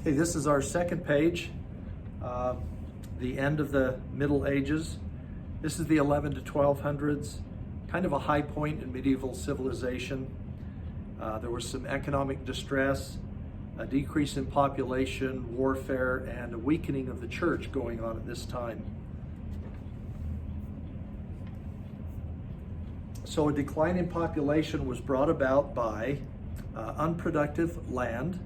Okay, this is our second page, the end of the Middle Ages. This is the 11 to 1200s, kind of a high point in medieval civilization. There was some economic distress, a decrease in population, warfare, and a weakening of the church going on at this time. So a decline in population was brought about by unproductive land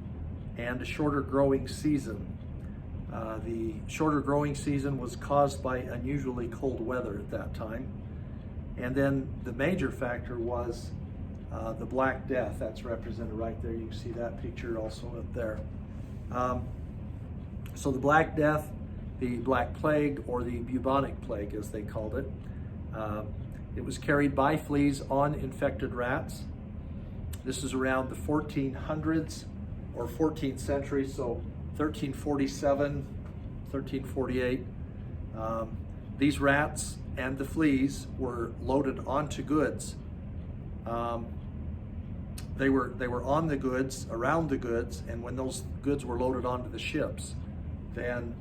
and a shorter growing season. The shorter growing season was caused by unusually cold weather at that time. And then the major factor was the Black Death. That's represented right there. You can see that picture also up there. So the Black Death, the Black Plague, or the bubonic plague as they called it, it was carried by fleas on infected rats. This is around the 1400s or 14th century, so 1347, 1348. These rats and the fleas were loaded onto goods. They were on the goods, around the goods, and when those goods were loaded onto the ships, then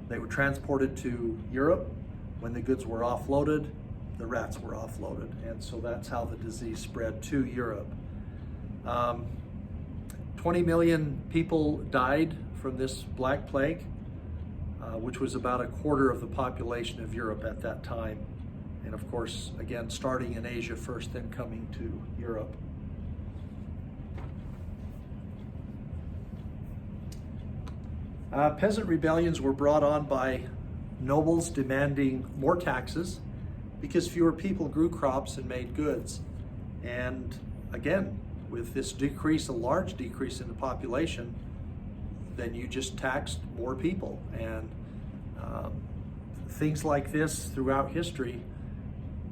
they were transported to Europe. When the goods were offloaded, the rats were offloaded, and so that's how the disease spread to Europe. 20 million people died from this Black Plague, which was about a quarter of the population of Europe at that time. And of course, again, starting in Asia first, then coming to Europe. Peasant rebellions were brought on by nobles demanding more taxes because fewer people grew crops and made goods. And again, with this decrease, a large decrease in the population, then you just taxed more people. And things like this throughout history,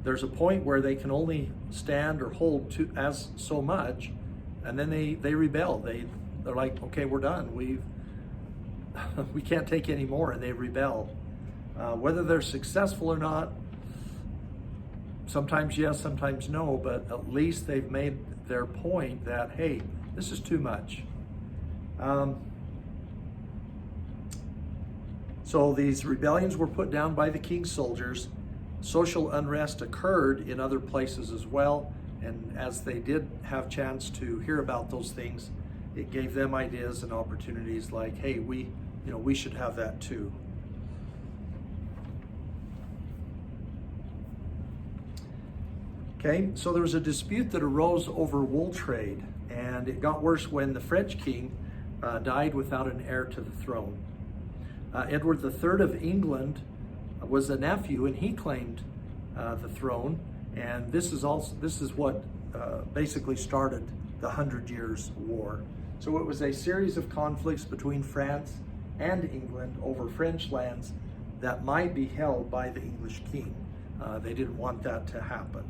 there's a point where they can only stand or hold to as so much, and then they rebel. They're like, okay, we're done. We can't take any more, and they rebel. Whether they're successful or not, sometimes yes, sometimes no, but at least they've made their point that, hey, this is too much. So these rebellions were put down by the king's soldiers. Social unrest occurred in other places as well, and as they did have chance to hear about those things, it gave them ideas and opportunities like, hey, we should have that too. Okay, so there was a dispute that arose over wool trade, and it got worse when the French king died without an heir to the throne. Edward III of England was a nephew, and he claimed the throne, and this is what basically started the 100 Years' War. So it was a series of conflicts between France and England over French lands that might be held by the English king. They didn't want that to happen.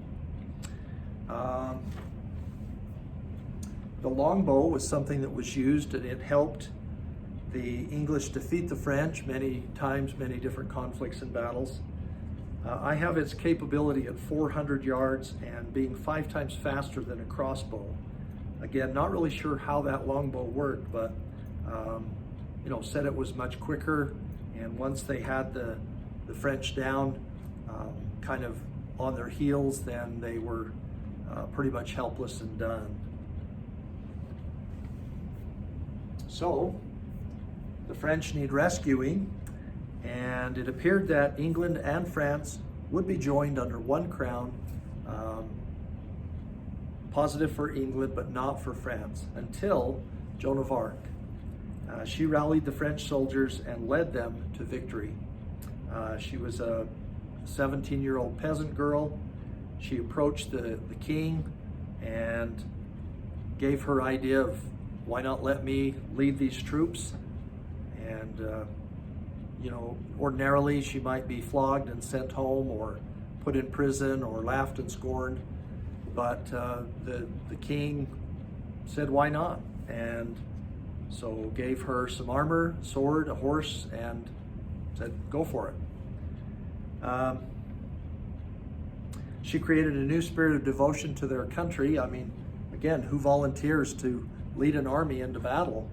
The longbow was something that was used, and it helped the English defeat the French many times, many different conflicts and battles. I have its capability at 400 yards and being 5 times faster than a crossbow. Again, not really sure how that longbow worked, but said it was much quicker. And once they had the French down, kind of on their heels, then they were pretty much helpless and done. So the French need rescuing, and it appeared that England and France would be joined under one crown, positive for England but not for France, until Joan of Arc. She rallied the French soldiers and led them to victory. She was a 17-year-old peasant girl. She approached the king and gave her idea of, why not let me lead these troops? And ordinarily she might be flogged and sent home or put in prison or laughed and scorned, but the king said, why not? And so gave her some armor, sword, a horse, and said, go for it. She created a new spirit of devotion to their country. I mean, again, who volunteers to lead an army into battle?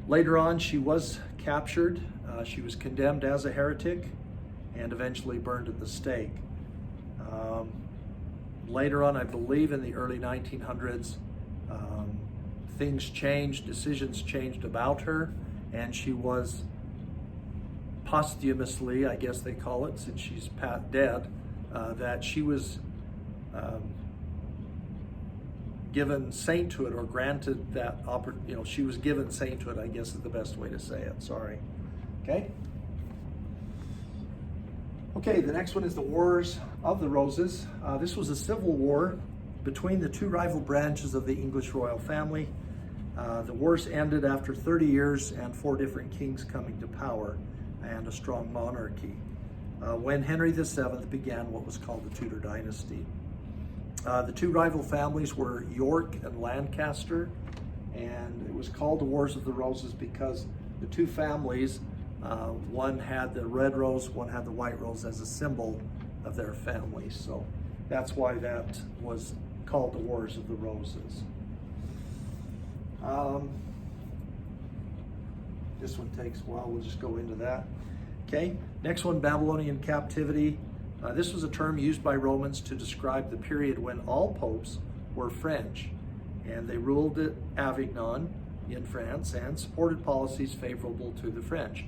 Later on, she was captured. She was condemned as a heretic and eventually burned at the stake. Later on, I believe in the early 1900s, things changed, decisions changed about her, and she was posthumously, I guess they call it, since she's dead, that she was given sainthood, or granted that she was given sainthood, I guess is the best way to say it. Sorry. Okay. Okay, the next one is the Wars of the Roses. This was a civil war between the two rival branches of the English royal family. The wars ended after 30 years and 4 different kings coming to power and a strong monarchy, when Henry VII began what was called the Tudor dynasty. The two rival families were York and Lancaster, and it was called the Wars of the Roses because the two families, one had the red rose, one had the white rose as a symbol of their family. So that's why that was called the Wars of the Roses. This one takes a while, we'll just go into that. Okay, next one, Babylonian captivity. This was a term used by Romans to describe the period when all popes were French, and they ruled at Avignon in France and supported policies favorable to the French.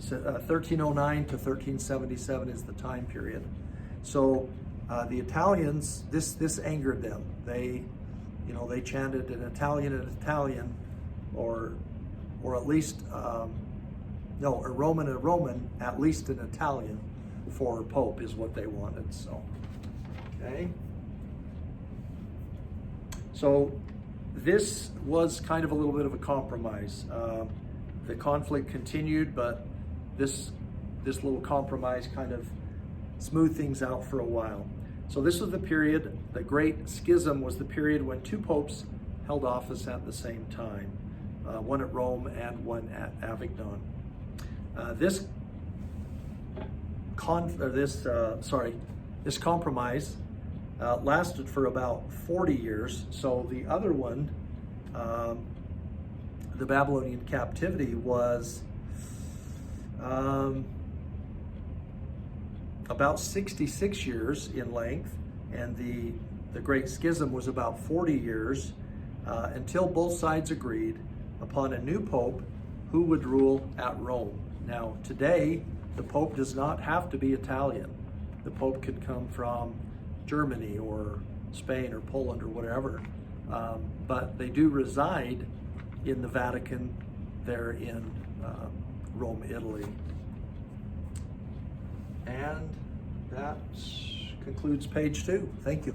So, 1309 to 1377 is the time period. So the Italians, this angered them. They chanted an Italian, or at least a Roman, at least an Italian for Pope is what they wanted. So, okay. So this was kind of a little bit of a compromise. The conflict continued, but this little compromise kind of smoothed things out for a while. So this was the period, the Great Schism was the period when 2 popes held office at the same time, one at Rome and one at Avignon. This compromise lasted for about 40 years. So the other one, the Babylonian captivity, was about 66 years in length, and the Great Schism was about 40 years, until both sides agreed upon a new pope who would rule at Rome. Now, today, the Pope does not have to be Italian. The Pope could come from Germany or Spain or Poland or whatever, but they do reside in the Vatican there in Rome, Italy. And that concludes page 2. Thank you.